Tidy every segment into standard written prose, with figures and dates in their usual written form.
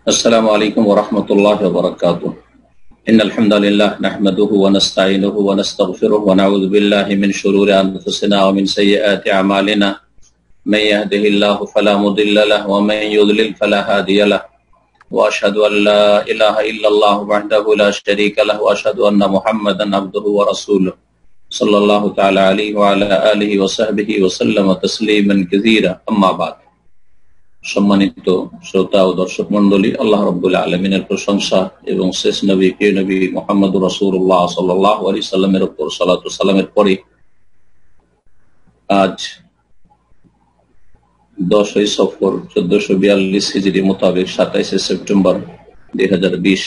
السلام عليكم ورحمة الله وبركاته. إن الحمد لله نحمده ونستعينه ونستغفره ونعوذ بالله من شرور أنفسنا ومن سيئات أعمالنا من يهده الله فلا مضل له ومن يضلل فلا هادي له وأشهد أن لا إله إلا الله وحده لا شريك له وأشهد أن محمدا عبده ورسوله صلى الله تعالى عليه وعلى آله وصحبه وسلم تسليما كثيرا أما بعد. সম্মানিত শ্রোতা ও দর্শক মণ্ডলী, আল্লাহ রাব্বুল আলামিনের প্রশংসা এবং শেষ নবী প্রিয় নবী মুহাম্মদুর রাসূলুল্লাহ সাল্লাল্লাহু আলাইহি সাল্লামের উপর সালাত ও সালামের পরে আজ 10 সফর 1442 হিজরি মোতাবেক 27 সেপ্টেম্বর 2020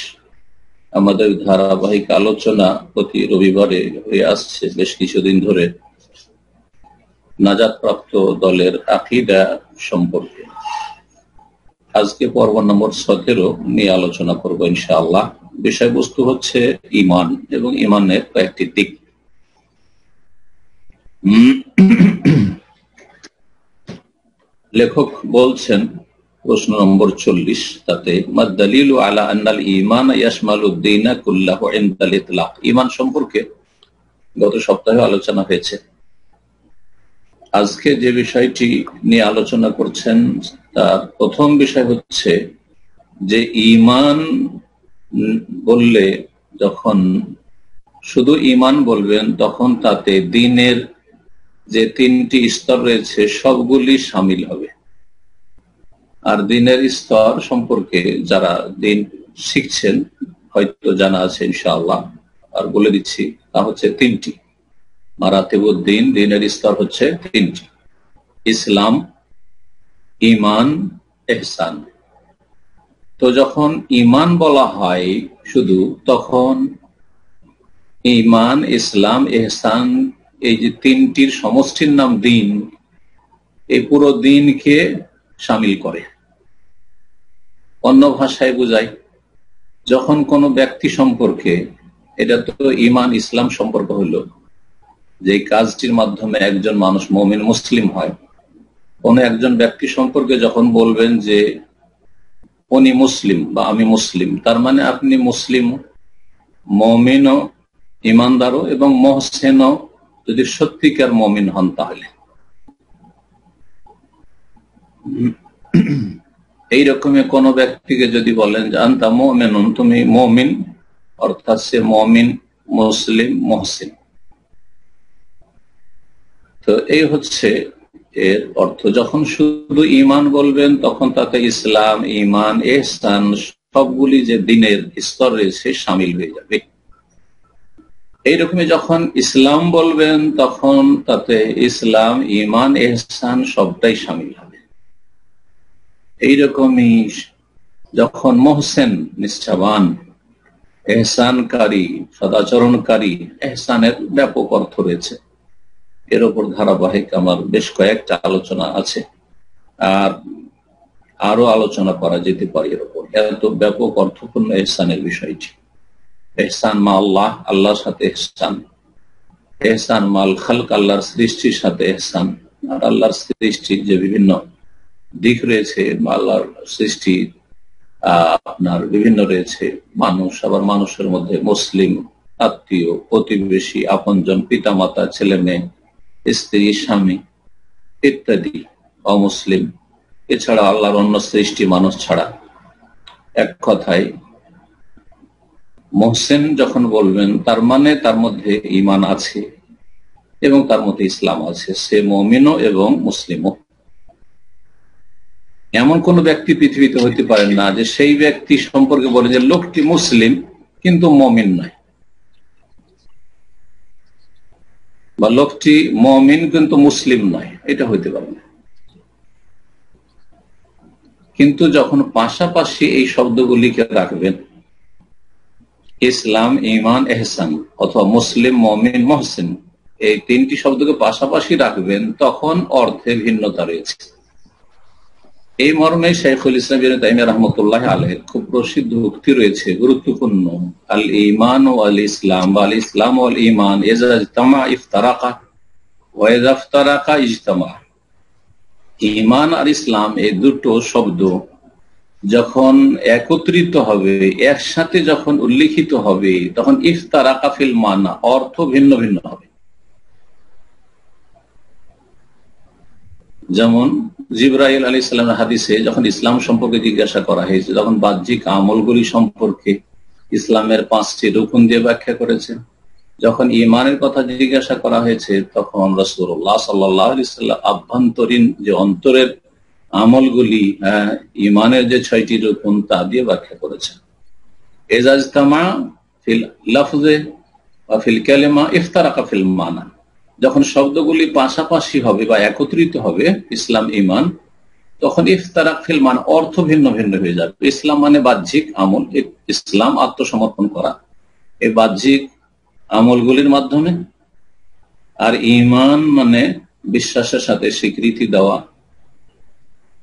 আমাদের ধারাবাহিক আলোচনা প্রতি রবিবারে হয়ে আসছে বেশ কিছুদিন ধরে নাজাতপ্রাপ্ত দলের আকীদা সম্পর্কে। আজকে পর্ব নম্বর 17 নিয়ে আলোচনা করব ইনশাআল্লাহ। বিষয়বস্তু হচ্ছে ঈমান এবং ঈমানের কয়েকটি দিক। লেখক বলছেন প্রশ্ন নম্বর 40, তাতে মাদ-দালিলু আলা আন্নাল ঈমান ইয়াশমালুদ-দীন কুল্লাহু ইনদাল ইতলাক। ঈমান সম্পর্কে গত সপ্তাহে আলোচনা হয়েছে। আজকে যে বিষয়টি নিয়ে আলোচনা করছেন তার প্রথম বিষয় হচ্ছে যে ঈমান বললে যখন শুধু ঈমান বলবেন তখন তাতে দ্বীনের যে 3টি স্তর রয়েছে সবগুলি শামিল হবে। আর দ্বীনের স্তর সম্পর্কে যারা দ্বীন শিখছেন হয়তো জানা আছে ইনশাআল্লাহ, আর বলে দিচ্ছি তা হচ্ছে 3টি মারাতিবুদ্দীন। দ্বীনের স্তর হচ্ছে 3টি: ইসলাম, ঈমান, ইহসান। তো যখন ঈমান বলা হয় শুধু, তখন ঈমান, ইসলাম, ইহসান এই যে 3টির সমষ্টির নাম দ্বীন, এই পুরো দ্বীনকে শামিল করে। অন্য ভাষায় বোঝায় যখন কোনো ব্যক্তি সম্পর্কে, এটা তো ঈমান ইসলাম সম্পর্ক হলো যে কাজটির মাধ্যমে একজন মানুষ মুমিন মুসলিম হয়, কোন একজন ব্যক্তি সম্পর্কে যখন বলবেন যে উনি মুসলিম বা আমি মুসলিম, তার মানে আপনি মুসলিম, মুমিনও, ঈমানদারও এবং মুহসিনও যদি সত্যিকার মুমিন হন তাহলে। এইরকমই কোন ব্যক্তিকে যদি বলেন যে আনতা মুমিনুন, তুমি মুমিন, অর্থাৎ সে মুমিন, মুসলিম, মুহসিন। তো এই হচ্ছে এর অর্থ। যখন শুধু ঈমান বলবেন তখন তাতে ইসলাম, ঈমান, ইহসান সবগুলি যে দ্বীনের স্তর রয়েছে শামিল হয়ে যাবে। এইরকমই যখন ইসলাম বলবেন তখন তাতে ইসলাম, ঈমান, ইহসান সবটাই শামিল হবে। এইরকমই যখন মুহসিন, নিষ্ঠাবান, ইহসানকারী, সদাচরণকারী, ইহসানের ব্যাপক অর্থ রয়েছে। এর উপর ধারাবাহিক আমার বেশ কয়েকটা আলোচনা আছে, আর আরো আলোচনা করা যেতে পারে এর উপর। এত ব্যাপক অর্থপূর্ণ ইহসানের বিষয়টি। ইহসান মা আল্লাহ, আল্লাহর সাথে ইহসান। ইহসান মাল খালক, আল্লাহর সৃষ্টির সাথে ইহসান। আর আল্লাহর সৃষ্টির যে বিভিন্ন দিক রয়েছে, আল্লাহর সৃষ্টি আপনার বিভিন্ন রয়েছে। মানুষ, আবার মানুষের মধ্যে মুসলিম, আত্মীয়, প্রতিবেশী, আপনজন, পিতা মাতা, ছেলে মেয়ে, স্ত্রী, স্বামী ইত্যাদি, অমুসলিম, এছাড়া আল্লাহর অন্য সৃষ্টি মানুষ ছাড়া। এক কথায় মুহসিন যখন বলবেন তার মানে তার মধ্যে ঈমান আছে এবং তার মধ্যে ইসলাম আছে, সে মুমিনও এবং মুসলিমও। এমন কোন ব্যক্তি পৃথিবীতে হইতে পারেন না যে সেই ব্যক্তি সম্পর্কে বলে যে লোকটি মুসলিম কিন্তু মুমিন নয়, বা লোকটি মুমিন কিন্তু মুসলিম নয়, এটা হইতে পারে না। কিন্তু যখন পাশাপাশি এই শব্দগুলিকে রাখবেন, ইসলাম, ঈমান, ইহসান অথবা মুসলিম, মুমিন, মুহসিন, এই 3টি শব্দকে পাশাপাশি রাখবেন, তখন অর্থে ভিন্নতা রয়েছে। এই মর্মে শাইখুল ইসলাম ইবনে তাইমিয়া রাহমাতুল্লাহ আলাইহি খুব প্রসিদ্ধ উক্তি রয়েছে, গুরুত্বপূর্ণ। আল ঈমান ওয়াল ইসলাম, আল ইসলাম ওয়াল ঈমান ইযা ইজতামা ইফতারাকা ওয়া ইযা ইফতারাকা ইজতামা। ঈমান আর ইসলাম এই দুটো শব্দ যখন একত্রিত হবে, একসাথে যখন উল্লিখিত হবে, তখন ইফতারাকা ফিল মানা, অর্থ ভিন্ন ভিন্ন হবে। যেমন জিবরাইল আলাইহিস সালামের হাদিসে যখন ইসলাম সম্পর্কে জিজ্ঞাসা করা হয়েছে, তখন বাহ্যিক আমলগুলি সম্পর্কে ইসলামের 5টি রুকন দিয়ে ব্যাখ্যা করেছেন। যখন ঈমানের কথা জিজ্ঞাসা করা হয়েছে, তখন রাসূলুল্লাহ সাল্লাল্লাহু আলাইহি ওয়াসাল্লাম আভ্যন্তরীণ যে অন্তরের আমলগুলি, ঈমানের যে 6টি রুকন, তা দিয়ে ব্যাখ্যা করেছেন। ইজাজতামা ফিল লাফজে ওয়া ফিল কালিমা ইফতারাকা ফিল মানা, যখন শব্দগুলি পাশাপাশি হবে বা একত্রিত হবে ইসলাম ঈমান, তখন ইফতারাক ফিল মান, অর্থ ভিন্ন ভিন্ন হয়ে যাবে। ইসলাম মানে বাহ্যিক আমল, ইসলাম আত্মসমর্পণ করা এই বাহ্যিক আমলগুলির মাধ্যমে, আর ঈমান মানে বিশ্বাসের সাথে স্বীকৃতি দেওয়া,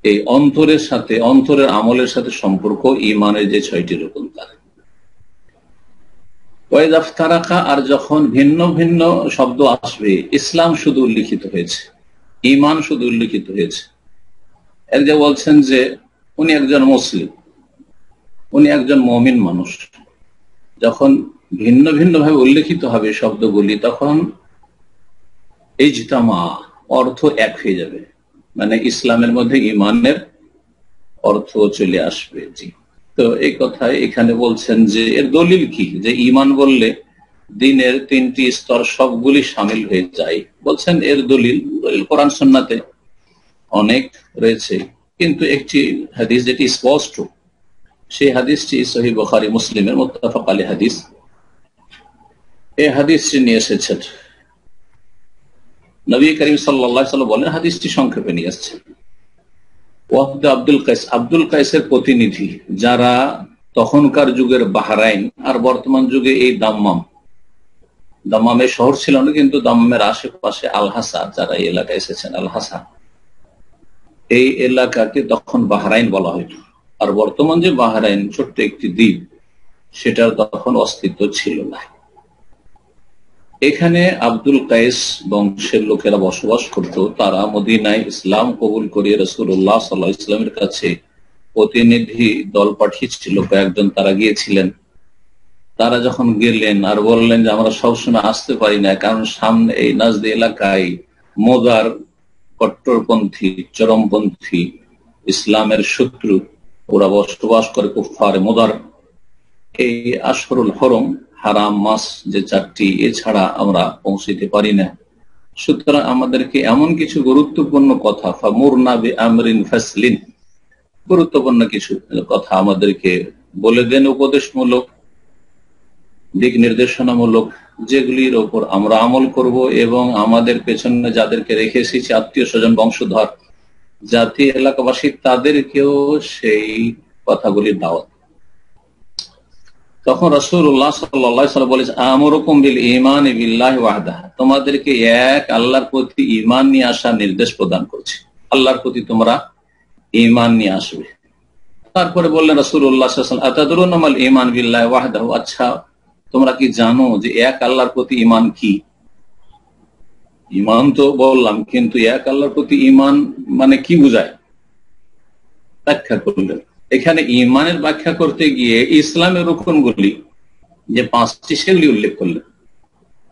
এই অন্তরের সাথে, অন্তরের আমলের সাথে সম্পর্ক ঈমানের যে 6টি রুকন তার। আর যখন ভিন্ন ভিন্ন শব্দ আসবে, ইসলাম শুধু উল্লিখিত হয়েছে, ঈমান শুধু উল্লিখিত হয়েছে। এর যে বলছেন যে উনি একজন মুসলিম, উনি একজন মুমিন মানুষ, যখন ভিন্ন ভিন্ন ভাবে উল্লেখিত হবে শব্দগুলি, তখন ইজতামা, অর্থ এক হয়ে যাবে, মানে ইসলামের মধ্যে ঈমানের অর্থ চলে আসবে। জি, তো এই কথায় এখানে বলছেন যে এর দলিল কি, যে ঈমান বললে দ্বীনের 3টি স্তর সবগুলি শামিল হয়ে যায়। বলছেন এর দলিল কোরআন সুন্নাতে অনেক রয়েছে, কিন্তু একটি হাদিস যেটি স্পষ্ট, সেই হাদিসটি সহিহ বুখারী মুসলিমের মুত্তাফাক আলাইহি হাদিস। এই হাদিসটি নিয়ে এসেছেন নবী করিম সাল্লাল্লাহু আলাইহি ওয়াসাল্লাম বলেন, হাদিসটি সংক্ষেপে নিয়ে আসছেন। ওয়াফদ আব্দুল কাইস, আব্দুল কাইসের প্রতিনিধি, যারা তখনকার যুগের বাহরাইন আর বর্তমান যুগে এই দাম্মামের শহর ছিল না, কিন্তু দাম্মামের আশেপাশে আল হাসা, যারা এই এলাকায় এসেছেন, আল হাসা এই এলাকাকে তখন বাহরাইন বলা হইত। আর বর্তমান যে বাহরাইন, ছোট্ট একটি দ্বীপ, সেটার তখন অস্তিত্ব ছিল না। এখানে আব্দুল কাইস বংশের লোকেরা বসবাস করত। তারা মদিনায় ইসলাম কবুল করিয়ে রাসূলুল্লাহ সাল্লাল্লাহু আলাইহি ওয়াসাল্লামের কাছে প্রতিনিধি দল পাঠিয়েছিল কয়েকজন, তারা গিয়েছিলেন। তারা যখন গেলেন আর বললেন যে আমরা সবসময় আসতে পারি না, কারণ সামনে এই নাজদি এলাকায় মোদার কট্টরপন্থী, চরমপন্থী, ইসলামের শত্রু, ওরা বসবাস করে কুফফারে মোদার। এই আশহুরুল হরম, হারাম মাস যে 4টি, এছাড়া আমরা পৌঁছতে পারি না। সুতরাং আমাদেরকে এমন কিছু গুরুত্বপূর্ণ কথা, ফামুরনা বিআমরিন ফাসলিন, গুরুত্বপূর্ণ কিছু কথা আমাদেরকে বলে দেন, উপদেশমূলক, দিক নির্দেশনামূলক, যেগুলির ওপর আমরা আমল করব এবং আমাদের পেছনে যাদেরকে রেখে এসেছি, আত্মীয় স্বজন, বংশধর, জাতি, এলাকাবাসী, তাদেরকেও সেই কথাগুলির দাওয়াত। তখন রাসূলুল্লাহ সাল্লাল্লাহু আলাইহি ওয়াসাল্লাম বলেছেন, আমরুকুম বিল ঈমানি বিল্লাহি ওয়াহদাহ, তোমাদেরকে এক আল্লাহর প্রতি ঈমান নিয়ে আসার নির্দেশ প্রদান করছি। আল্লাহর প্রতি তোমরা ঈমান নিয়ে আসবে। তারপরে বললেন রাসূলুল্লাহ সাল্লাল্লাহু আলাইহি ওয়াসাল্লাম, আতাদরুনা মাল ঈমান বিল্লাহি ওয়াহদাহু, আচ্ছা তোমরা কি জানো যে এক আল্লাহর প্রতি ঈমান কি? ঈমান তো বললাম, কিন্তু এক আল্লাহর প্রতি ঈমান মানে কি বোঝায়, ব্যাখ্যা করলেন। এখানে ঈমানের ব্যাখ্যা করতে গিয়ে ইসলামের রুকনগুলি যে 5টি, সেগুলি উল্লেখ করলেন।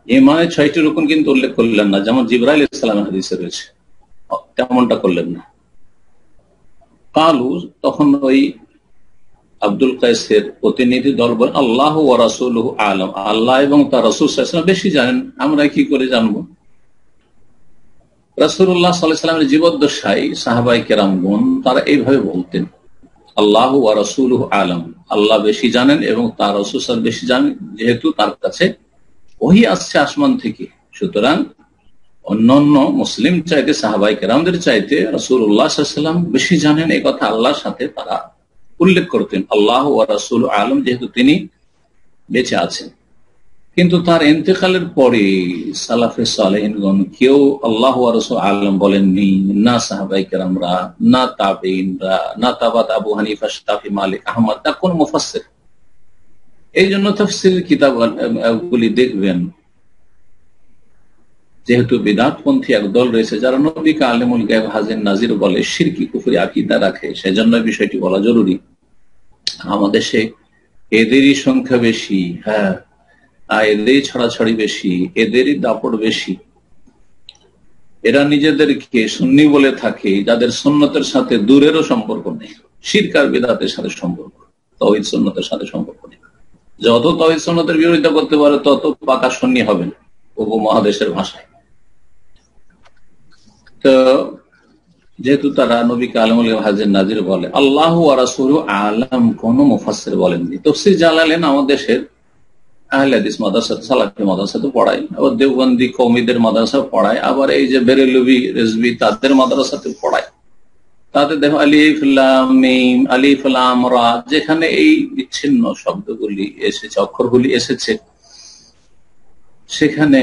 ঈমানের 6টি রুকন কিন্তু উল্লেখ করলেন না, যেমন জিবরাইল আলাইহিস সালামের হাদিসে রয়েছে, তেমনটা করলেন না। কালু, তখন ওই আব্দুল কাইসের প্রতিনিধি দল বলেন, আল্লাহু ওয়া রাসূলুহু আ'লাম, আল্লাহ এবং তার রাসূল সাল্লাল্লাহু আলাইহি ওয়াসাল্লাম বেশি জানেন, আমরা কি করে জানবো? রাসূলুল্লাহ সাল্লাল্লাহু আলাইহি ওয়াসাল্লামের জীবদ্দশায় সাহাবায়ে কেরামগণ তারা এইভাবে বলতেন, আল্লাহু ওয়া রাসূলুহু আ'লাম, আল্লাহ বেশি জানেন এবং তার রাসূল সাল্লাল্লাহু আলাইহি ওয়াসাল্লাম বেশি জানেন, যেহেতু তার কাছে ওহী আসছে আসমান থেকে। সুতরাং অন্যান্য মুসলিম চাইতে, সাহাবায়ে কেরামদের চাইতে রাসূলুল্লাহ সাল্লাল্লাহু আলাইহি ওয়াসাল্লাম বেশি জানেন, এই কথা আল্লাহর সাথে তারা উল্লেখ করতেন। আল্লাহু ওয়া রাসূলুহু আ'লাম, যেহেতু তিনি বেঁচে আছেন। কিন্তু তার ইন্তেকালের পরে সালাফে সালেহিনগণ কেউ আল্লাহু ওয়া রাসূলুহু আ'লাম বলেননি, না সাহাবায়ে কেরামরা, না তাবেঈনরা, না তাবাত আবু হানিফা, শাফি, মালিক, আহমদ, না কোন মুফাসসির। এই জন্য তাফসীর কিতাবগুলি দেখবেন, যেহেতু বিদআতপন্থী একদল রয়েছে যারা নবীকে আলিমুল গায়ব, হাজির নাজির বলে, শিরকি কুফরি আকীদা রাখে, সেজন্য বিষয়টি বলা জরুরি। আমাদের দেশে এদেরই সংখ্যা বেশি, হ্যাঁ, এদেরই ছড়াছড়ি বেশি, এদেরই দাপট বেশি। এরা নিজেদেরকে সুন্নি বলে থাকে, যাদের সুন্নতের সাথে দূরেরও সম্পর্ক নেই, শিরক আর বিদআতের সাথে সম্পর্ক, তাওহীদ সুন্নতের সাথে সম্পর্ক নেই। যত তাওহীদ সুন্নতের বিরোধিতা করতে পারে তত পাকা সুন্নি হবেন উপমহাদেশের ভাষায়। তো যেহেতু তারা নবীকে আলমুল হাজির নাজির বলে, আল্লাহু ওয়া রাসূলুহু আলাম কোন মুফাসসির বলেননি। তাফসীর জালালাইন আমাদের দেশের আহলে হাদিস মাদ্রাসা, সালাফি মাদ্রাসাতে পড়ায়, আবার দেওবন্দি কওমিদের মাদ্রাসা পড়ায়, আবার এই যে বেরেলভি রেজভি তাদের মাদ্রাসাতে পড়ায়। তাদের দেখো আলিফ লাম মিম, আলিফ লাম রা, যেখানে এই বিচ্ছিন্ন শব্দগুলি এসেছে, অক্ষরগুলি এসেছে, সেখানে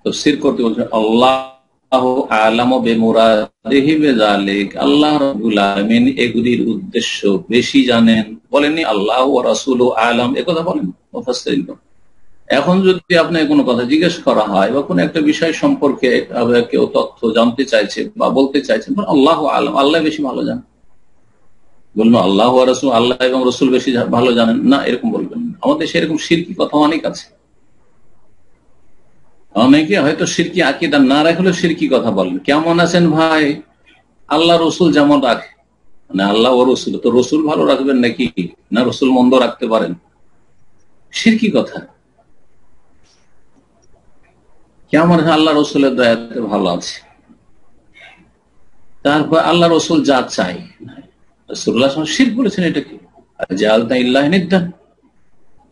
তাফসীর করতে বলছে আল্লাহু আ'লামু বিমুরাদিহি বিযালিক, আল্লাহ রাব্বুল আলামিন এগুলির উদ্দেশ্য বেশি জানেন। বলেননি আল্লাহু ওয়া রাসূলুহু আ'লাম, একথা বলেন মুফাসসিরিন। এখন যদি আপনাকে কোনো কথা জিজ্ঞেস করা হয় বা কোনো একটা বিষয় সম্পর্কে কেউ তথ্য জানতে চাইছে বা বলতে চাইছেন, আল্লাহু আ'লাম, আল্লাহ বেশি ভালো জানেন। বলবো আল্লাহু ওয়া রাসূলুহু, আল্লাহ এবং রাসূল বেশি ভালো জানেন না, এরকম বলবেন। আমাদের সেরকম শিরকি কথা অনেক আছে। অনেকে হয়তো শিরকি আকীদা না রাখলেও শিরকি কথা বলেন। কেমন আছেন ভাই? আল্লাহ রসুল যেমন রাখে, মানে আল্লাহ ও রসুল, তো রসুল ভালো রাখবেন নাকি? না রসুল মন্দ রাখতে পারেন? শিরকি কথা। কেমন আল্লাহ রসুলের দয়াতে ভালো আছে, তারপর আল্লাহ রসুল যা চাই, রাসূলুল্লাহ সাল্লাল্লাহু আলাইহি ওয়াসাল্লাম শিরক বলেছেন। এটা কি? জাআলতা ইল্লাহি নিদ্দান,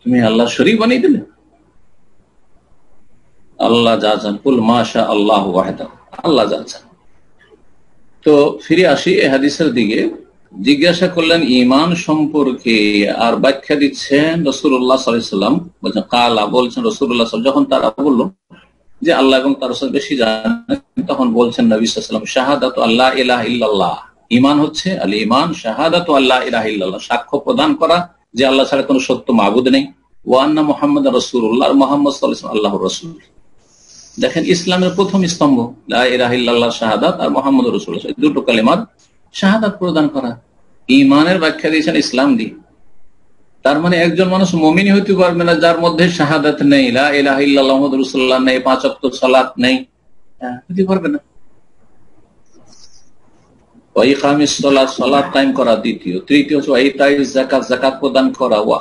তুমি আল্লাহ শরীক বানিয়ে দিলে। আল্লাহ যা চান, কুল মাশা আল্লাহু ওয়াহদাহু, আল্লাহ যা চান। তো ফিরে আসি এই হাদিসের দিকে। জিজ্ঞাসা করলেন ঈমান সম্পর্কে, আর ব্যাখ্যা দিচ্ছেন রাসূলুল্লাহ সাল্লাল্লাহু আলাইহি ওয়াসাল্লাম। বলছেন কালা, বলছেন রাসূলুল্লাহ সাল্লাল্লাহু আলাইহি ওয়াসাল্লাম, যখন তারা বলল যে আল্লাহ এবং তার রাসূল বেশি জানেন, তখন বলছেন নবী সাল্লাল্লাহু আলাইহি ওয়াসাল্লাম, শাহাদাতু আল্লা ইলাহা ইল্লাল্লাহ, ঈমান হচ্ছে আল ঈমান শাহাদাতু আল্লা ইলাহা ইল্লাল্লাহ, সাক্ষ্য প্রদান করা যে আল্লাহ ছাড়া কোনো সত্য মাবুদ নেই, ওয়া আন্না মুহাম্মাদার রাসূলুল্লাহ, মুহাম্মদ সাল্লাল্লাহু আলাইহি ওয়াসাল্লাম আল্লাহর রাসূল। দেখেন ইসলামের প্রথম স্তম্ভ লা ইলাহা ইল্লাল্লাহ শাহাদাত, আর মুহাম্মদুর রাসূলুল্লাহ, দুটো কালিমার শাহাদাত প্রদান করা। ঈমানের ব্যাখ্যা দিয়েছেন ইসলাম দিয়ে। তার মানে একজন মানুষ মুমিন হইতে পারবে না যার মধ্যে শাহাদাত নেই, লা ইলাহা ইল্লাল্লাহ মুহাম্মাদুর রাসূলুল্লাহ নেই, 5 ওয়াক্ত সালাত নেই, হইতে পারবে না। ওয়া ইকামিস সালাত, সালাত কায়েম করা দ্বিতীয়। তৃতীয় হচ্ছে ওয়া ইতাইজ যাকাত, যাকাত প্রদান করা। ওয়া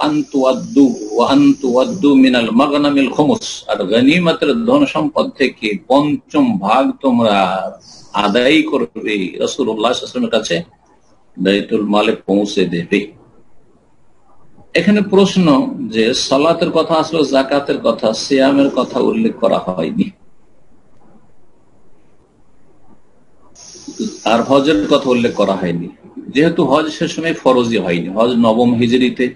আনতুয়াদ্দু মিনাল মাগনামিল খুমুস, আর গনিমতের ধন সম্পদ থেকে 5ম ভাগ তোমরা আদায় করবে, রাসূলুল্লাহ সাল্লাল্লাহু আলাইহি ওয়াসাল্লামের কাছে বাইতুল মালে পৌঁছে দেবে। এখানে প্রশ্ন যে সালাতের কথা আসলে, যাকাতের কথা, সিয়ামের কথা উল্লেখ করা হয়নি, আর হজের কথা উল্লেখ করা হয়নি, যেহেতু হজ সে সময় ফরজই হয়নি। হজ 9ম হিজরিতে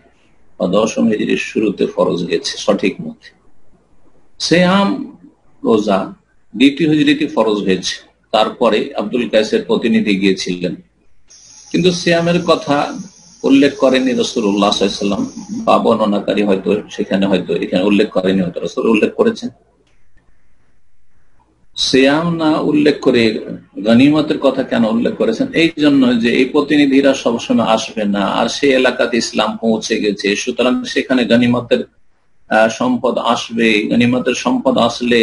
বা 10ম হিজরির শুরুতে ফরজ হয়েছে সঠিক মতে। সিয়াম রোজা 2য় হিজরিতে ফরজ হয়েছে, তারপরে আব্দুল কায়েসের প্রতিনিধি গিয়েছিলেন, কিন্তু সিয়ামের কথা উল্লেখ করেনি রাসূলুল্লাহ সাল্লাল্লাহু আলাইহি ওয়াসাল্লাম, বা বর্ণনাকারী হয়তো সেখানে হয়তো এখানে উল্লেখ করেনি, হয়তো রাসূল উল্লেখ করেছেন। সিয়াম না উল্লেখ করে গনিমতের কথা কেন উল্লেখ করেছেন? এই জন্য যে এই প্রতিনিধিরা সবসময় আসবে না, আর সেই এলাকাতে ইসলাম পৌঁছে গেছে, সুতরাং সেখানে গনিমতের সম্পদ আসবে। গনিমতের সম্পদ আসলে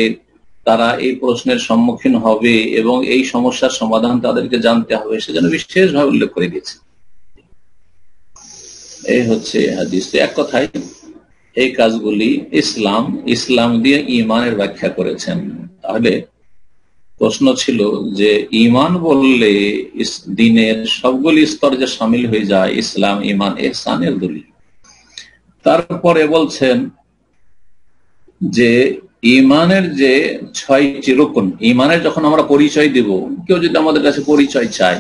তারা এই প্রশ্নের সম্মুখীন হবে এবং এই সমস্যার সমাধান তাদেরকে জানতে হবে, সেজন্য বিশেষভাবে উল্লেখ করে দিয়েছে। এই হচ্ছে হাদিস। এক কথায় এই কাজগুলি ইসলাম দিয়ে ঈমানের ব্যাখ্যা করেছেন। তাহলে প্রশ্ন ছিল যে ঈমান বললে দ্বীনের সবগুলি স্তর যে শামিল হয়ে যায়, ইসলাম, ঈমান, ইহসানের দলিল। তারপরে বলছেন যে ঈমানের যে 6টি রুকন, ঈমানের যখন আমরা পরিচয় দেব, কেউ যদি আমাদের কাছে পরিচয় চায়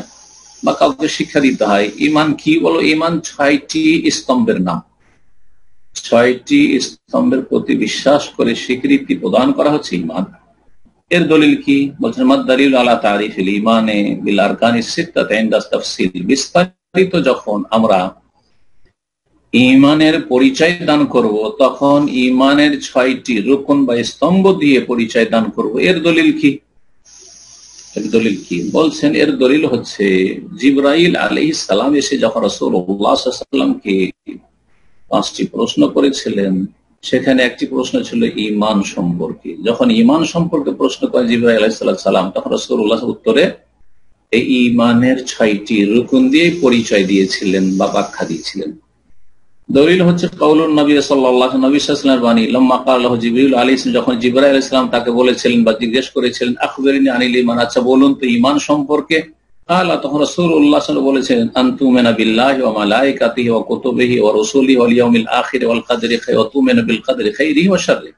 বা কাউকে শিক্ষা দিতে হয়, ঈমান কি বলো, ঈমান 6টি স্তম্ভের নাম। 6টি স্তম্ভের প্রতি বিশ্বাস করে স্বীকৃতি প্রদান করা হচ্ছে ঈমান। এর দলিল কি? বলছেন মাদ-দালিল আলা তারিফিল ঈমানে বিল আরকানিস সিত্তাতি ইনদা তাফসীল। বিস্তারিত যখন আমরা ঈমানের পরিচয় দান করব, তখন ঈমানের 6টি রুকন বা স্তম্ভ দিয়ে পরিচয় দান করব। এর দলিল কি? এর দলিল কি বলছেন? এর দলিল হচ্ছে জিবরাইল আলাইহিস সালাম এসে যখন রাসূলুল্লাহ সাল্লাল্লাহু আলাইহি ওয়াসাল্লামকে 5টি প্রশ্ন করেছিলেন, সেখানে একটি প্রশ্ন ছিল ঈমান সম্পর্কে। যখন ঈমান সম্পর্কে প্রশ্ন করে জিবরাইল আলাইহিস সালাম, তখন রাসূলুল্লাহ উত্তরে এই ঈমানের 6টি রুকুন দিয়ে পরিচয় দিয়েছিলেন বা ব্যাখ্যা দিয়েছিলেন। দলিল হচ্ছে কাউলুন নবী সাল্লাল্লাহু আলাইহি ওয়াসাল্লামের বাণী, লাম্মা ক্বালা জিবরিল আলাইহিস সালাম, যখন জিবরাইল আলাইহিস সালাম তাকে বলেছিলেন বা জিজ্ঞেস করেছিলেন, আখবিরনি আনিল ঈমান, আচ্ছা বলুন তো ঈমান সম্পর্কে। ক্বালা, তখন রাসূলুল্লাহ সাল্লাল্লাহু আলাইহি ওয়াসাল্লাম বলেছেন, আন তুমিনা বিল্লাহি ওয়া মালাইকাতিহি ওয়া কুতুবিহি ওয়া রুসুলিহি ওয়াল ইয়াউমিল আখির ওয়াল কদরি ওয়া তুমিনা বিল কদরি খাইরিহি ওয়া শাররিহি,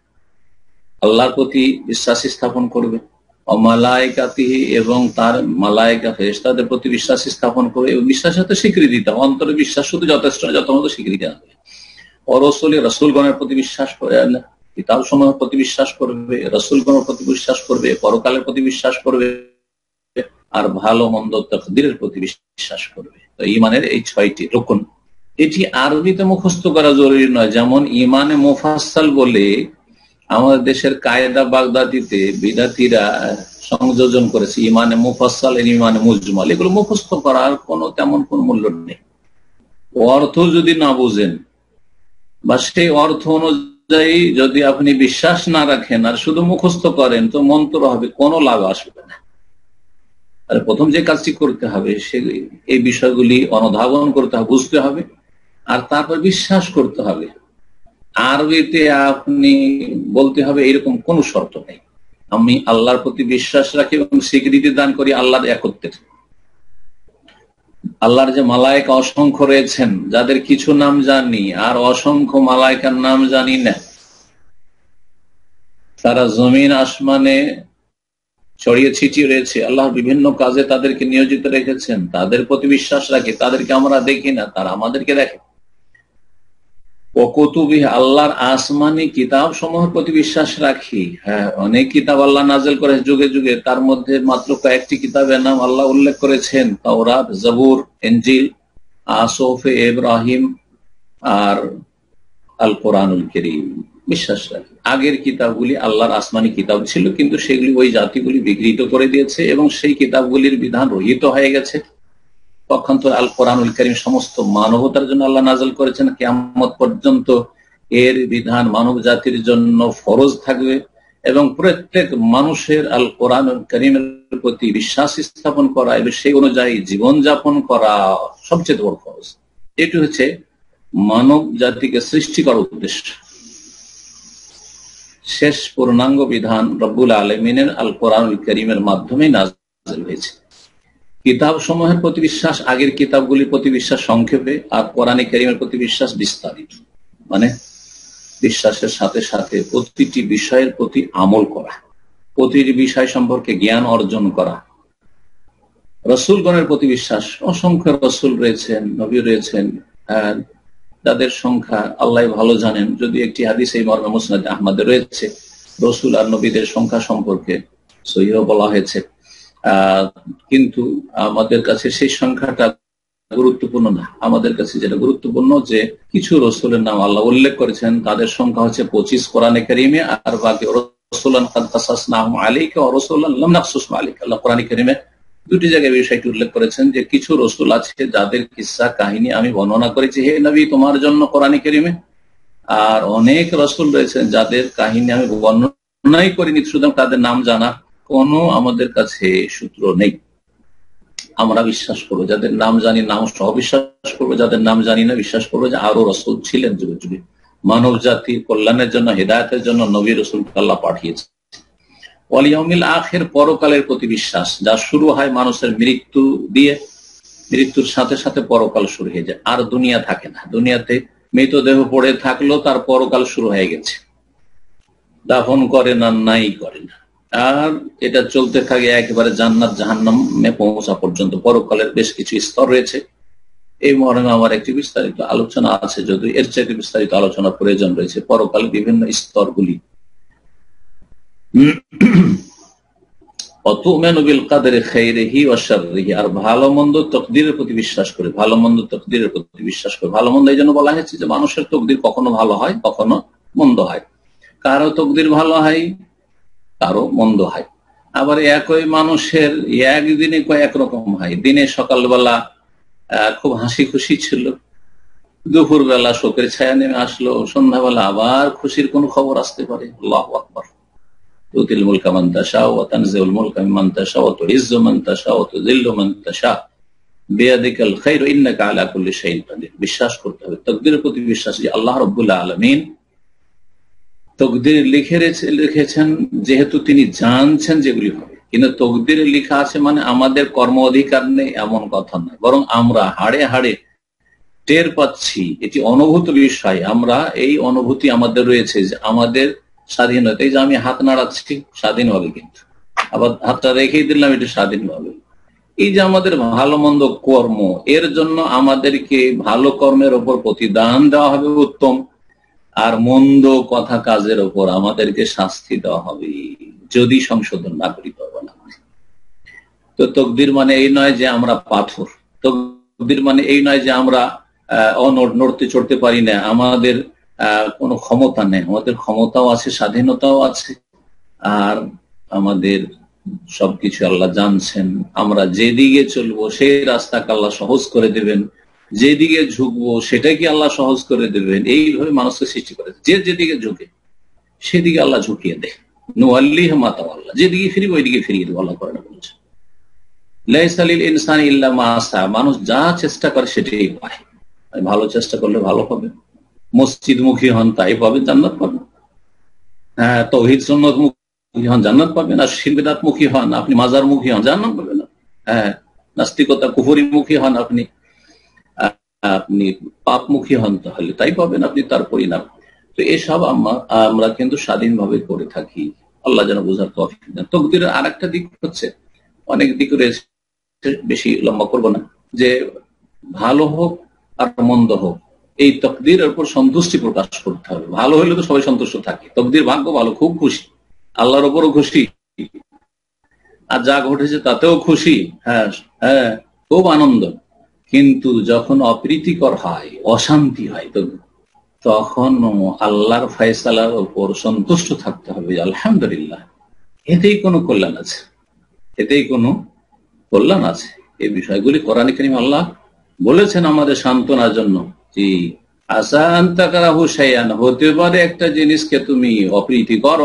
আল্লাহর প্রতি বিশ্বাস স্থাপন করবে, ও মালাইকাতিহি এবং তার মালাইকা ফেরেশতাদের প্রতি বিশ্বাস স্থাপন করবে, এবং বিশ্বাসের সাথে স্বীকৃতি দিতে হবে, অন্তরে বিশ্বাস শুধু যথেষ্ট না, যত মতো স্বীকৃতি হবে। ও রসুলি, রসুলগণের প্রতি বিশ্বাস করে, কিতাব সমূহের প্রতি বিশ্বাস করবে, রসুলগণের প্রতি বিশ্বাস করবে, পরকালের প্রতি বিশ্বাস করবে, আর ভালো মন্দ তাকদীরের প্রতি বিশ্বাস করবে। তো ঈমানের এই 6টি রুকুন, এটি আরবিতে মুখস্থ করা জরুরি নয়। যেমন ঈমানে মুফাসসাল বলে আমাদের দেশের কায়দা বাগদাদিতে বিদাতিরা সংযোজন করেছে, ঈমানে মুফাসসাল, ঈমানে মুজমাল, এগুলো মুখস্থ করার তেমন কোন মূল্য নেই। অর্থ যদি না বুঝেন বা সেই অর্থ অনুযায়ী যদি আপনি বিশ্বাস না রাখেন আর শুধু মুখস্থ করেন, তো মন্ত্র হবে, কোনো লাভ আসবে না। আর প্রথম যে কাজটি করতে হবে, এই বিষয়গুলি অনুধাবন করতে হবে, বুঝতে হবে, আর তারপর বিশ্বাস করতে হবে। আরবিতে আপনি বলতে হবে এরকম কোন শর্ত নেই, আমি আল্লাহর প্রতি বিশ্বাস রাখি এবং স্বীকৃতি দান করি আল্লাহর একত্বের। আল্লাহর যে মালায়েকা অসংখ্য রয়েছেন, যাদের কিছু নাম জানি আর অসংখ্য মালায়েকার নাম জানি না, তারা জমিন আসমানে ছড়িয়ে ছিটিয়ে রয়েছে, আল্লাহ বিভিন্ন কাজে তাদেরকে নিয়োজিত রেখেছেন, তাদের প্রতি বিশ্বাস রাখি, তাদেরকে আমরা দেখি না, তারা আমাদেরকে দেখে। ও কুতুবি, আল্লাহর আসমানি কিতাব সমূহের প্রতি বিশ্বাস রাখি। হ্যাঁ, অনেক কিতাব আল্লাহ নাযিল করে যুগে যুগে, তার মধ্যে মাত্র কয়েকটি কিতাবের নাম আল্লাহ উল্লেখ করেছেন, তাওরাত, জবুর, ইনজিল, সুহফে ইব্রাহিম আর আল কোরআনুল কারীম। বিশ্বাস রাখি আগের কিতাবগুলি আল্লাহর আসমানি কিতাব ছিল, কিন্তু সেগুলি ওই জাতিগুলি বিকৃত করে দিয়েছে এবং সেই কিতাবগুলির বিধান রহিত হয়ে গেছে। পক্ষান্তরে আল কোরআনুল কারীম সমস্ত মানবতার জন্য আল্লাহ নাযিল করেছেন, কিয়ামত পর্যন্ত এর বিধান মানব জাতির জন্য ফরজ থাকবে এবং প্রত্যেক মানুষের আল কোরআনুল কারীমের প্রতি বিশ্বাস স্থাপন করা এবং সেই অনুযায়ী জীবন যাপন করা সবচেয়ে বড় ফরজ। এটি হচ্ছে মানব জাতিকে সৃষ্টি করার উদ্দেশ্য। শেষ পূর্ণাঙ্গ বিধান রব্বুল আলামিনের আল কোরআনুল কারীমের মাধ্যমে নাযিল হয়েছে। কিতাব সমূহের প্রতি বিশ্বাস, আগের কিতাবগুলির প্রতি বিশ্বাস সংক্ষেপে, আর কোরআনে কারীমের প্রতি বিশ্বাস বিস্তারিত। মানে বিশ্বাসের সাথে সাথে প্রতিটি বিষয়ের প্রতি আমল করা, প্রতিটি বিষয় সম্পর্কে জ্ঞান অর্জন করা। রসুলগণের প্রতি বিশ্বাস, অসংখ্য রসুল রয়েছেন, নবী রয়েছেন, যাদের সংখ্যা আল্লাহ ভালো জানেন। যদি একটি হাদিস এই মর্মে মুসনাদ আহমদে রয়েছে, রসুল আর নবীদের সংখ্যা সম্পর্কে সহিহ বলা হয়েছে, কিন্তু আমাদের কাছে সেই সংখ্যাটা গুরুত্বপূর্ণ না। আমাদের কাছে যেটা গুরুত্বপূর্ণ, যে কিছু রসুলের নাম আল্লাহ উল্লেখ করেছেন, তাদের সংখ্যা হচ্ছে 25 কোরআনে কারীমে, আর বাকি রাসূলান কাদ কাসাসনাহুম আলাইকা ওয়া রাসূলান লাম নাকসুসহুম আলাইকা। আল্লাহ কোরআনে কারীমে দুটি জায়গায় বিষয়টি উল্লেখ করেছেন যে কিছু রসুল আছে যাদের কিসসা কাহিনী আমি বর্ণনা করেছি হে নবী তোমার জন্য কোরআনে কারীমে, আর অনেক রসুল রয়েছেন যাদের কাহিনী আমি বর্ণনাই করিনি, সুতরাং তাদের নাম জানা কোনো আমাদের কাছে সূত্র নেই। আমরা বিশ্বাস করবো যাদের নাম জানি, নাম সহ বিশ্বাস করবো, যাদের নাম জানি না বিশ্বাস করবো যে আরো রসুল ছিলেন যুগে যুগে, মানব জাতির কল্যাণের জন্য, হেদায়েতের জন্য নবী রসুল আল্লাহ পাঠিয়েছে। ওয়াল ইয়াউমিল আখির, পরকালের প্রতি বিশ্বাস, যা শুরু হয় মানুষের মৃত্যু দিয়ে, মৃত্যুর সাথে সাথে পরকাল শুরু হয়ে যায়, আর দুনিয়া থাকে না। দুনিয়াতে মৃতদেহ পড়ে থাকলো, তার পরকাল শুরু হয়ে গেছে, দাফন করে না, নাই করে না, আর এটা চলতে থাকে একেবারে জান্নাত জাহান্নামে পৌঁছা পর্যন্ত। পরকালের বেশ কিছু স্তর রয়েছে, এই মর্মে আমার একটি বিস্তারিত আলোচনা আছে, যদিও এর চাইতে বিস্তারিত আলোচনার প্রয়োজন রয়েছে পরকালের বিভিন্ন স্তরগুলি। আর ভালো মন্দ তকদিরের প্রতি বিশ্বাস করে, ভালো মন্দ তকদিরের প্রতি বিশ্বাস করে। ভালো মন্দ এই জন্য বলা হয়েছে যে মানুষের তকদির কখনো ভালো হয়, কখনো মন্দ হয়, কারো তকদির ভালো হয়, কারো মন্দ হয়। আবার একই মানুষের একদিনে কয়েক রকম হয়। দিনে সকালবেলা খুব হাসি খুশি ছিল, দুপুর বেলা শোকের ছায়া নেমে আসলো, সন্ধ্যাবেলা আবার খুশির কোন খবর আসতে পারে। আল্লাহু আকবার। তুতিল মুলকা মান তাশা ওয়া তানজিউল মুলকা মিম্মান তাশা ওয়া তুইজ্জু মান তাশা ওয়া তুযিল্লু মান তাশা বিয়াদিকাল খায়রু ইন্নাকা আলা কুল্লি শাইইন কাদির। বিশ্বাস করতে হবে, তাকদীরের প্রতি বিশ্বাস, যে আল্লাহ রাব্বুল আলামিন তকদির লিখেছেন, যেহেতু তিনি জানছেন যেগুলি হবে। কিন্তু তকদিরে লেখা আছে মানে আমাদের কর্ম অধিকার নেই এমন কথা নয়, বরং আমরা হাড়ে হাড়ে টের পাচ্ছি, এটি অনুভূত বিষয়। আমরা এই অনুভূতি আমাদের রয়েছে যে আমাদের স্বাধীনতা, এই যে আমি হাত নাড়াচ্ছি স্বাধীনভাবে, কিন্তু আবার হাতটা রেখেই দিলাম এটা স্বাধীনভাবে। এই যে আমাদের ভালো মন্দ কর্ম, এর জন্য আমাদেরকে ভালো কর্মের ওপর প্রতিদান দেওয়া হবে উত্তম, আর মন্দ কথা কাজের ওপর আমাদেরকে শাস্তি দেওয়া হবে যদি সংশোধন না করি পারবো না। তো তকদির মানে এই নয় যে আমরা পাথর, তকদির মানে এই নয় যে আমরা নড়তে চড়তে পারি না, আমাদের কোনো ক্ষমতা নেই। আমাদের ক্ষমতাও আছে, স্বাধীনতাও আছে, আর আমাদের সবকিছু আল্লাহ জানছেন। আমরা যেদিকে চলবো সেই রাস্তাকে আল্লাহ সহজ করে দেবেন, যেদিকে ঝুঁকবো সেটাকে আল্লাহ সহজ করে দেবেন। এইভাবে মানুষকে সৃষ্টি করেছে, যে যেদিকে ঝুঁকে সেদিকে আল্লাহ ঝুঁকিয়ে দেয়। নুওয়াল্লিহি মা তাওয়াল্লা, যেদিকে ফিরবে ওইদিকে ফিরিয়ে দেবো, আল্লাহ কোরআনে বলেছে। লাইসা লিল ইনসানি ইল্লা মা সা, মানুষ যা চেষ্টা করে সেটাই পায়। ভালো চেষ্টা করলে ভালো হবে, মসজিদ মুখী হন তাই পাবেন, জান্নাত পাবেন। হ্যাঁ, তাওহীদ সুন্নাত মুখী হন জান্নাত পাবেন, আর শিরক বিদআত মুখী হন আপনি, মাজার মুখী হন জান্নাত পাবেন। হ্যাঁ, নাস্তিকতা কুফরি মুখী হন আপনি পাপমুখী হন তাহলে তাই পাবেন আপনি, তার পরিণাম। তো এসব আমরা কিন্তু স্বাধীনভাবে করে থাকি। আল্লাহ যেন বোঝার তৌফিক দেন। তকদিরের আর একটা দিক হচ্ছে, অনেক দিক রয়েছে, বেশি লম্বা করবো না, যে ভালো হোক আর মন্দ হোক এই তকদিরের উপর সন্তুষ্টি প্রকাশ করতে হবে। ভালো হলে তো সবাই সন্তুষ্ট থাকে, তকদির ভাগ্য ভালো, খুব খুশি, আল্লাহর উপরও খুশি, আর যা ঘটেছে তাতেও খুশি। হ্যাঁ হ্যাঁ, খুব আনন্দ। কিন্তু যখন অপ্রীতিকর হয়, অশান্তি হয়, তখন আল্লাহর ফয়সালার উপর সন্তুষ্ট থাকতে হবে। আলহামদুলিল্লাহ, এতেই কোনো কল্যাণ আছে, এতেই কোনো কল্যাণ আছে। এই বিষয়গুলি কোরআনে কারীমে আল্লাহ বলেছেন আমাদের সান্ত্বনার জন্য। জি, আসা আনতাকারাহু শাইআন, হতে পারে একটা জিনিসকে তুমি অপ্রীতিকর,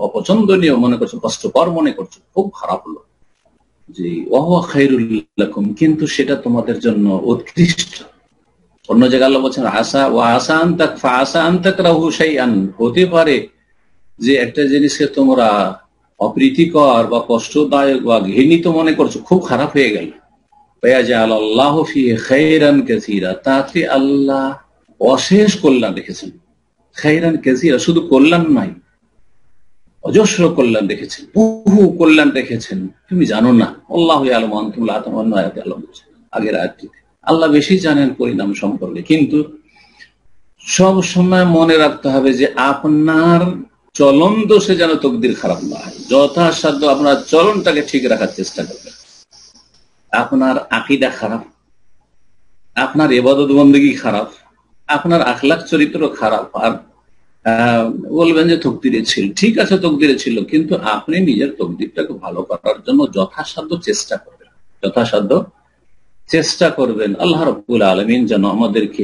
অপছন্দনীয় মনে করছো, কষ্টকর মনে করছো, খুব খারাপ হলো, জি, ওয়া খায়রুল লাকুম, কিন্তু সেটা তোমাদের জন্য উৎকৃষ্ট। অন্য জায়গায় আল্লাহ বলছেন আসা ওয়া আসা আন তাকরাহু শাইআন, হতে পারে যে একটা জিনিসকে তোমরা অপ্রীতিকর বা কষ্টদায়ক বা ঘৃণিত মনে করছো, খুব খারাপ হয়ে গেল। ফায়াজআলাল্লাহু ফীহি খায়রান কাসীরা, তাতে আল্লাহ অশেষ কল্যাণ রেখেছেন। খায়রান কাসীরা, শুধু কল্যাণ নয়, অজস্র কল্যাণ রেখেছেন, বহু কল্যাণ রেখেছেন, তুমি জানো না। আল্লাহু ইয়ালামু আনতুম লা তা'লামুন, আয়াতে আল্লাহ বলেছেন, আগের আয়াতটিতে আল্লাহ বেশি জানেন পরিণাম সম্পর্কে। কিন্তু সব সময় মনে রাখতে হবে যে আপনার চলন দোষে যেন তকদির খারাপ না হয়। যথাসাধ্য আপনার চলনটাকে ঠিক রাখার চেষ্টা করবেন। আপনার আকীদা খারাপ, আপনার ইবাদত বন্দেগী খারাপ, আপনার আখলাক চরিত্র খারাপ, আর বলবেন যে তকদিরে ছিল, ঠিক আছে তকদিরে ছিল, কিন্তু আপনি নিজের তকদিরটাকে ভালো করার জন্য যথাসাধ্য চেষ্টা করবেন, যথাসাধ্য চেষ্টা করবেন। আল্লাহ রাব্বুল আলামিন যেন আমাদেরকে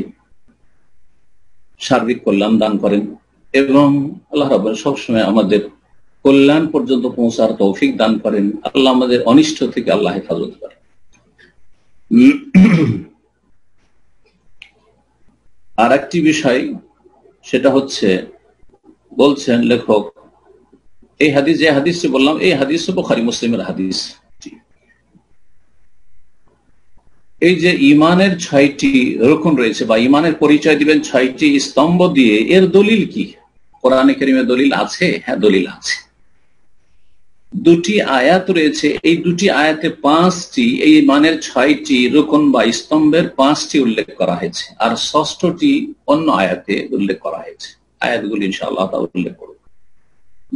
সার্বিক কল্যাণ দান করেন এবং আল্লাহ রাব্বুল সবসময় আমাদের কল্যাণ পর্যন্ত পৌঁছার তৌফিক দান করেন। আল্লাহ আমাদের অনিষ্ট থেকে আল্লাহ হেফাজত করেন। আর একটি বিষয়, সেটা হচ্ছে, বলছেন লেখক, এই হাদিস, যে হাদিসটি বললাম, এই হাদিস বুখারী মুসলিমের হাদিস। এই যে ইমানের 6টি রকম রয়েছে বা ইমানের পরিচয় দিবেন 6টি স্তম্ভ দিয়ে, এর দলিল কি? কোরআনে কারীমে দলিল আছে? হ্যাঁ, দলিল আছে। 2টি আয়াত রয়েছে, এই 2টি আয়াতে 5টি, এই ইমানের 6টি রকম বা স্তম্ভের 5টি উল্লেখ করা হয়েছে, আর 6টি অন্য আয়াতে উল্লেখ করা হয়েছে। আয়াতগুলি ইনশাআল্লাহ তাআলা উল্লেখ করব।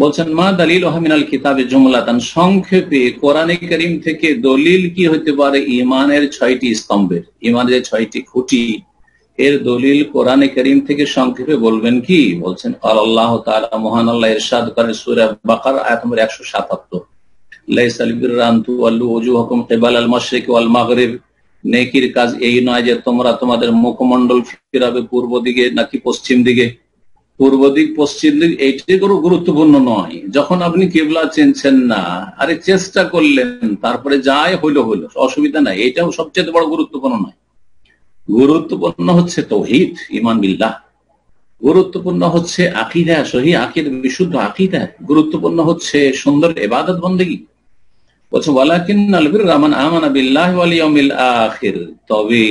বলছেন মা দালিলুহা মিনাল কিতাবে জুমলাতান, সংক্ষেপে কোরআনে কারীম থেকে দলিল কি হতে পারে ইমানের 6টি স্তম্ভের, ইমানের 6টি খুঁটি, এর দলিল কোরআনে কারীম থেকে সংক্ষেপে বলবেন কি? বলছেন আল্লাহ তাআলা, মহান আল্লাহ ইরশাদ করেন সূরা বাকারা আয়াত নম্বর 177, লাইসাল বিররা আন তুওয়াল্লু ওজুহাকুম কিবালাল মাশরিক ওয়াল মাগরিব, নেকির কাজ এই নয় যে তোমরা তোমাদের মুখমণ্ডল ফিরাবে পূর্ব দিকে নাকি পশ্চিম দিকে। পূর্ব দিক পশ্চিম দিক এইটি কোনো গুরুত্বপূর্ণ নয়। যখন আপনি কিবলা চিনছেন না, আরে চেষ্টা করলেন, তারপরে যাই হইলো হইলো, অসুবিধা নাই, এটাও সবচেয়ে বড় গুরুত্বপূর্ণ নয়। গুরুত্বপূর্ণ হচ্ছে তাওহীদ, ঈমান বিল্লাহ। গুরুত্বপূর্ণ হচ্ছে আকীদা, সহিহ আকীদা, বিশুদ্ধ আকীদা। গুরুত্বপূর্ণ হচ্ছে সুন্দর ইবাদত বন্দেগী। বলছে ওয়ালাকিন্নাল বিররা মান আমানা বিল্লাহি ওয়াল ইয়াউমিল আখির, তবে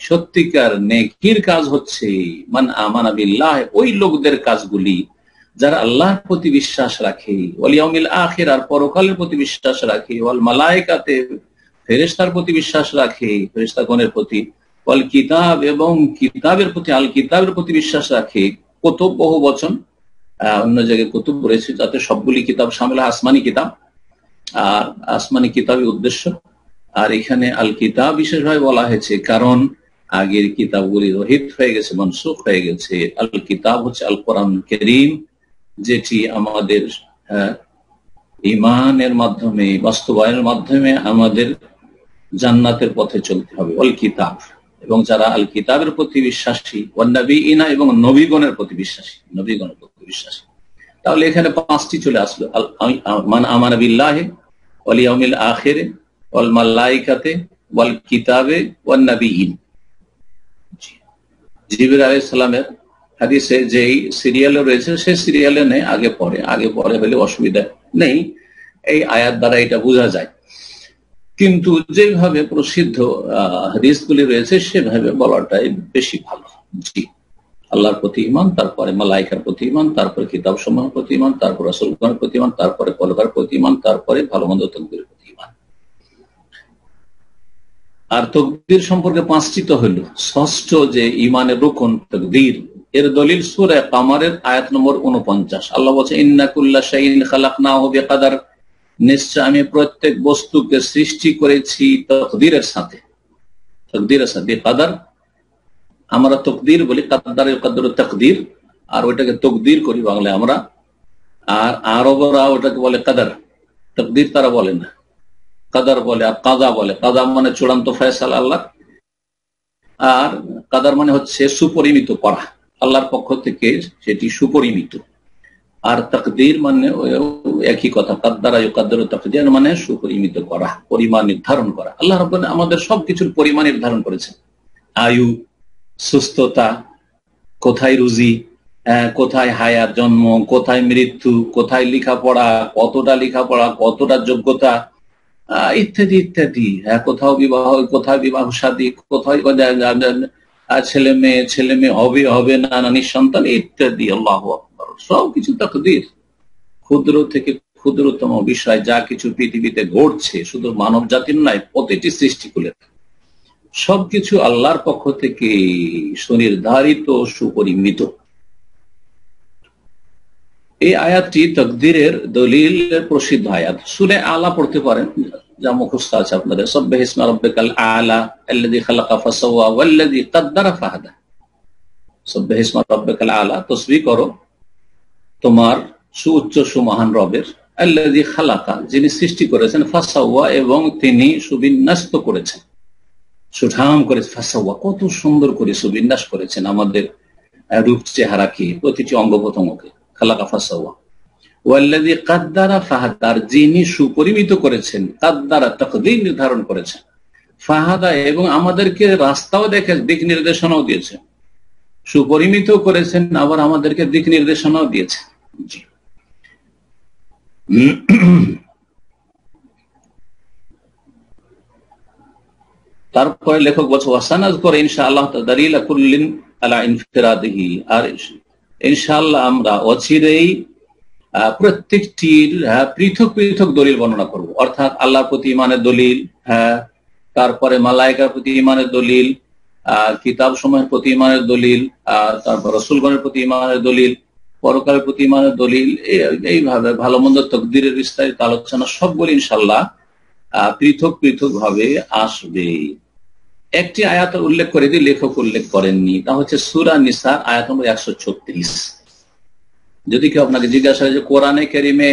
সত্যিকার নেকির কাজ হচ্ছে মান আমানা বিল্লাহ, ওই লোকদের কাজগুলি যারা আল্লাহর প্রতি বিশ্বাস রাখে, ওয়াল ইয়াউমিল আখির, আর পরকালের প্রতি বিশ্বাস রাখে, ওয়াল মালায়েকাতে, ফেরেশতার প্রতি বিশ্বাস রাখে, ফেরেশতাগণের প্রতি, ওয়াল কিতাব, এবং কিতাবের প্রতি, আল কিতাবের প্রতি বিশ্বাস রাখে। কুতুব বহু বচন, অন্য জায়গায় কুতুব রয়েছে, যাতে সবগুলি কিতাব শামিল, আসমানি কিতাব, আর আসমানি কিতাবের উদ্দেশ্য। আর এখানে আল কিতাব বিশেষভাবে বলা হয়েছে কারণ আগের কিতাবগুলি রহিত হয়ে গেছে, মনসুখ হয়ে গেছে। আল কিতাব হচ্ছে আল কোরআন কারীম, যেটি আমাদের ঈমানের মাধ্যমে, বাস্তবায়নের মাধ্যমে আমাদের জান্নাতের পথে চলতে হবে। আল কিতাব, এবং যারা আল কিতাবের প্রতি বিশ্বাসী, ওয়ান নবীনা, এবং নবীগণের প্রতি বিশ্বাসী, নবীগণের প্রতি বিশ্বাসী। তাহলে এখানে পাঁচটি চলে আসলো, মান আমানা বিল্লাহি ওয়াল ইয়াউমিল আখির ওয়াল মালায়েকাতে ওয়াল কিতাবে ওয়ান নবিয়িন। জিবরিল আলাইহিস সালামের হাদিসে যেই সিরিয়ালে রয়েছে সেই সিরিয়ালে নেই, আগে পরে হলে অসুবিধা নেই, এই আয়াত দ্বারা এটা বোঝা যায়। কিন্তু যেভাবে প্রসিদ্ধ হাদিসগুলি রয়েছে সেভাবে বলাটাই বেশি ভালো। জি, আল্লাহর প্রতি ঈমান, তারপরে মালায়েকার প্রতি ঈমান, তারপরে কিতাব সমূহের প্রতি ঈমান, তারপরে রাসূলগণের প্রতি ঈমান, তারপরে পরকার প্রতি ঈমান, তারপরে ভালো মন্দ তাকদীরের প্রতি ঈমান। আর তাকদীর সম্পর্কে পাঁচটি তো হলো। ষষ্ঠ যে ঈমানের রুকন তাকদীর, এর দলিল সূরা কামারের আয়াত নম্বর 49। আল্লাহ বলছে ইন্না কুল্লা শাইইন খালাকনাহু বিকদর, নিশ্চয় আমি প্রত্যেক বস্তুকে সৃষ্টি করেছি তাকদীরের সাথে। তাকদীরের সাথে কদর আমরা তকদির বলি, কাদ্দারে কাদ্দার তাকদীর, আর ওইটাকে তকদির করি বাংলায় আমরা। আর আরবরা ওটাকে বলে কাদার, তকদির তারা বলে না, কাদার বলে, আর কাদা বলে। কাদা মানে চূড়ান্ত ফয়সালা আল্লাহ, আর কাদার মানে হচ্ছে সুপরিমিত করা, আল্লাহর পক্ষ থেকে সেটি সুপরিমিত। আর তাকদীর মানে একই কথা, কাদ্দারা ইউকাদ্দিরু তাকদীর মানে সুপরিমিত করা, পরিমাণ নির্ধারণ করা। আল্লাহ রাব্বুল আমাদের সবকিছুর পরিমাণ নির্ধারণ করেছেন। আয়ু, সুস্থতা, কোথায় রুজি, কোথায় হায়াত, জন্ম, কোথায় মৃত্যু, কোথায় লেখাপড়া, কতটা লেখাপড়া, কতটা যোগ্যতা, ইত্যাদি ইত্যাদি। কোথাও বিবাহ, কোথায় বিবাহ শাদী, কোথায় ছেলে মেয়ে হবে হবে না, নিঃসন্তান ইত্যাদি। আল্লাহু আকবার, সবকিছু তাকদীর। ক্ষুদ্র থেকে ক্ষুদ্রতম বিষয় যা কিছু পৃথিবীতে ঘটছে, শুধু মানব জাতির নয়, প্রতিটি সৃষ্টিকুলের সবকিছু আল্লাহর পক্ষ থেকে সুনির্ধারিত, সুপরিমিত। এই আয়াতটি তাকদীরের দলিলের প্রসিদ্ধ আয়াত। সূরা আলা পড়তে পারেন, যা মুখস্থ আছে আপনাদের। সাব্বিহ ইসমা রাব্বিকাল আলা আল্লাযী খালাকা ফাসাওয়া ওয়াল্লাযী কাদ্দারা ফাহাদা। সাব্বিহ ইসমা রাব্বিকাল আলা, তাসবিহ করো তোমার সুউচ্চ সুমহান রবের, আল্লাযী খালাকা, যিনি সৃষ্টি করেছেন, ফাসাওয়া, এবং তিনি সুবিন্যস্ত করেছেন, সুঠাম করে। ফাসাওয়া, কত সুন্দর করে সুবিন্যাস করেছেন আমাদের রূপ চেহারাকে, প্রতিটি অঙ্গ প্রত্যঙ্গকে। খালাকা ফাসাওয়া। ওয়াল্লাযী কাদ্দারা ফাহাদা, যিনি সুপরিমিত করেছেন, কাদ্দারা তাকদীর নির্ধারণ করেছেন, ফাহাদা, এবং আমাদেরকে রাস্তাও দেখে, দিক নির্দেশনাও দিয়েছেন। সুপরিমিত করেছেন, আবার আমাদেরকে দিক নির্দেশনাও দিয়েছেন। জি, তারপরে লেখক বলছে ওয়াসানাযকুরু ইনশাআল্লাহ তাদলিলা কুল্লিন আলা ইনফিরাদিহি, আর ইনশাআল্লাহ আমরা অচিরেই প্রত্যেকটির পৃথক পৃথক দলিল বর্ণনা করব। অর্থাৎ আল্লাহর প্রতি ঈমানের দলিল, তারপরে মালায়েকার প্রতি ঈমানের দলিল, কিতাব সমূহের প্রতি ঈমানের দলিল, তারপর রাসূলগণের প্রতি ঈমানের দলিল, পরকালের প্রতি ঈমানের দলিল, এইভাবে ভালো মন্দ তাকদীরের বিস্তারিত আলোচনা সবগুলো ইনশাআল্লাহ পৃথক পৃথক ভাবে আসবে। একটি আয়াত উল্লেখ করে দিয়ে লেখক উল্লেখ করেননি, তা হচ্ছে সূরা নিসার আয়াত নম্বর 136। যদি কেউ আপনাকে জিজ্ঞাসা করে যে কোরআনে কারীমে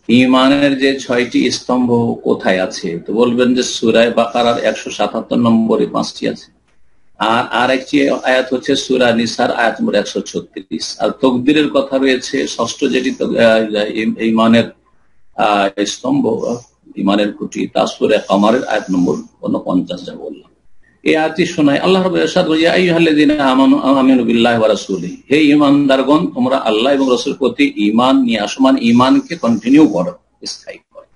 ঈমানের যে 6টি স্তম্ভ কোথায় আছে, তো বলবেন যে সূরা বাকারার 177 নম্বরে 5টি আছে, আর আরেকটি আয়াত হচ্ছে সূরা নিসার আয়াত নম্বর 136। আর তাকদীরের কথা রয়েছে ষষ্ঠ, যেটি ঈমানের স্তম্ভ, ঈমানের খুঁটি, তা সূরা কমারের আয়াত নম্বর 49 যা বললাম। এই আয়াতটি শোনায় আল্লাহ রাব্বুল ইরশাদ করেন, ইয়া আইয়ুহাল্লাযীনা আমানু আমিনু বিল্লাহি ওয়া রাসূলিহি, হে ঈমানদারগণ তোমরা আল্লাহ এবং রাসূলের প্রতি ঈমান নিয়ে আসো, মানে ঈমানকে কন্টিনিউ করো, স্থায়ী করো।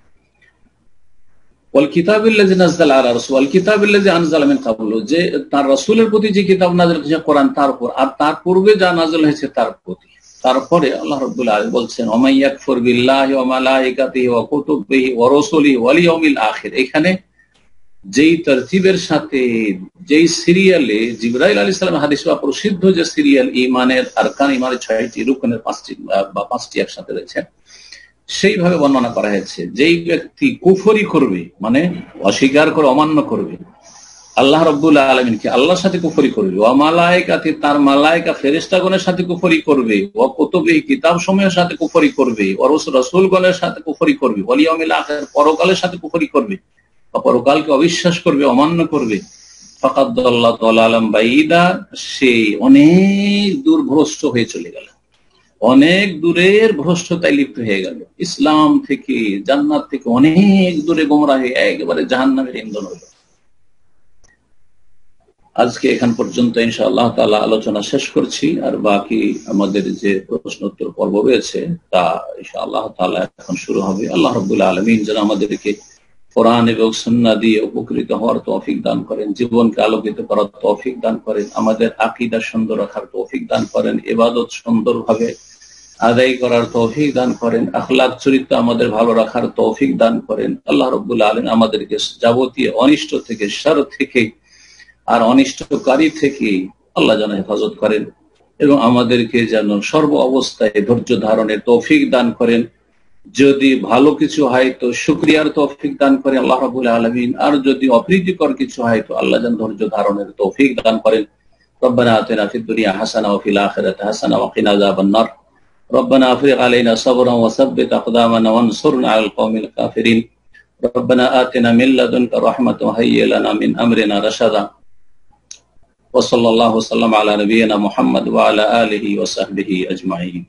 ওয়াল কিতাবিল্লাযী নাযালা আলা রাসূল, ওয়াল কিতাবিল্লাযী আনজালা মিন ক্বাবলু, যে তার রাসূলের প্রতি যে কিতাব নাযিল হয়েছে কোরআন, তার উপর, আর তার পূর্বে যা নাযিল হয়েছে তার প্রতি। তারপরে আল্লাহ রাব্বুল আলামিন বলছেন, ওয়া মান ইয়াকফুর বিল্লাহি ওয়া মালাইকাতিহি ওয়া কুতুবিহি ওয়া রাসূলিহি ওয়াল ইয়াউমিল আখির। এখানে যেই তরতিবের সাথে, যেই সিরিয়ালে জিবরাইল আলাইহিস সালাম হাদিস বা প্রসিদ্ধ যে সিরিয়াল ঈমানের আরকান, ঈমানের 6টি রুকনের 5টি একসাথে রয়েছে, সেইভাবে বর্ণনা করা হয়েছে। যেই ব্যক্তি কুফরি করবে, মানে অস্বীকার করে, অমান্য করবে আল্লাহ রাব্বুল আলামিনকে, আল্লাহর সাথে কুফরি করবে, ওয়া মালাইকাতি, তার মালাইকা ফেরেশতাগণের সাথে কুফরি করবে, ওয়া কুতুবিহি, কিতাব সমূহের সাথে কুফরি করবে, ওয়া রাসূলগণের সাথে কুফরি করবে, ওয়াল ইয়াউমিল আখির, পরকালের সাথে কুফরি করবে, পরকালকে অবিশ্বাস করবে, অমান্য করবে, ফাকাদ দাল্লা দালালাম বাইদা, সে অনেক দূর ভ্রষ্ট হয়ে চলে গেল, অনেক দূরের ভ্রষ্টতায় লিপ্ত হয়ে গেল, ইসলাম থেকে, জান্নাত থেকে অনেক দূরে গোমরাহ হয়ে একেবারে জাহান্নামের ইন্ধন হইল। আজকে এখান পর্যন্ত ইনশাআল্লাহ তাআলা আলোচনা শেষ করছি, আর বাকি আমাদের যে প্রশ্ন উত্তর পর্ব রয়েছে তা ইনশাআল্লাহ তাআলা এখন শুরু হবে। আল্লাহ রাব্বুল আলামিন যেন আমাদেরকে কোরআন এবং সুন্নাহ দিয়ে উপকৃত হওয়ার তৌফিক দান করেন, জীবনকে আলোকিত করার তৌফিক দান করেন, আমাদের আকীদা সুন্দর রাখার তৌফিক দান করেন, ইবাদত সুন্দরভাবে আদায় করার তৌফিক দান করেন, আখলাক চরিত্র আমাদের ভালো রাখার তৌফিক দান করেন। আল্লাহ রাব্বুল আলামিন আমাদেরকে যাবতীয় অনিষ্ট থেকে, শার থেকে আর অনিষ্টকারী থেকে আল্লাহ যেন হেফাজত করেন, এবং আমাদেরকে যেন সর্ব অবস্থায় ধৈর্য ধারণের তৌফিক দান করেন। যদি ভালো কিছু হয় তো শুকরিয়ার তৌফিক দান করেন আল্লাহ রাব্বুল আলামিন, আর যদি অপ্রীতিকর কিছু হয় তো আল্লাহ যেন ধৈর্য ধারণের তৌফিক দান করেন। রব্বানা আতিনা ফিদ দুনিয়া হাসানা ওয়া ফিল আখিরাতি হাসানা ওয়া কিনা আযাবান নার। রব্বানা আফরিগ আলাইনা সাবরান ওয়া সাব্বিত আকদামানা ওয়ানসুরনা আলাল কওমিল কাফিরিন। রব্বানা আতিনা মিন লাদুনকা রাহমাতান ওয়া হাইয়্ লানা মিন আমরিনা রাশাদা। ওয়া সাল্লাল্লাহু ওয়া সাল্লামা আলা নাবিয়িনা মুহাম্মদ ওয়া আলা আলিহি ওয়া সাহবিহি আজমাইন।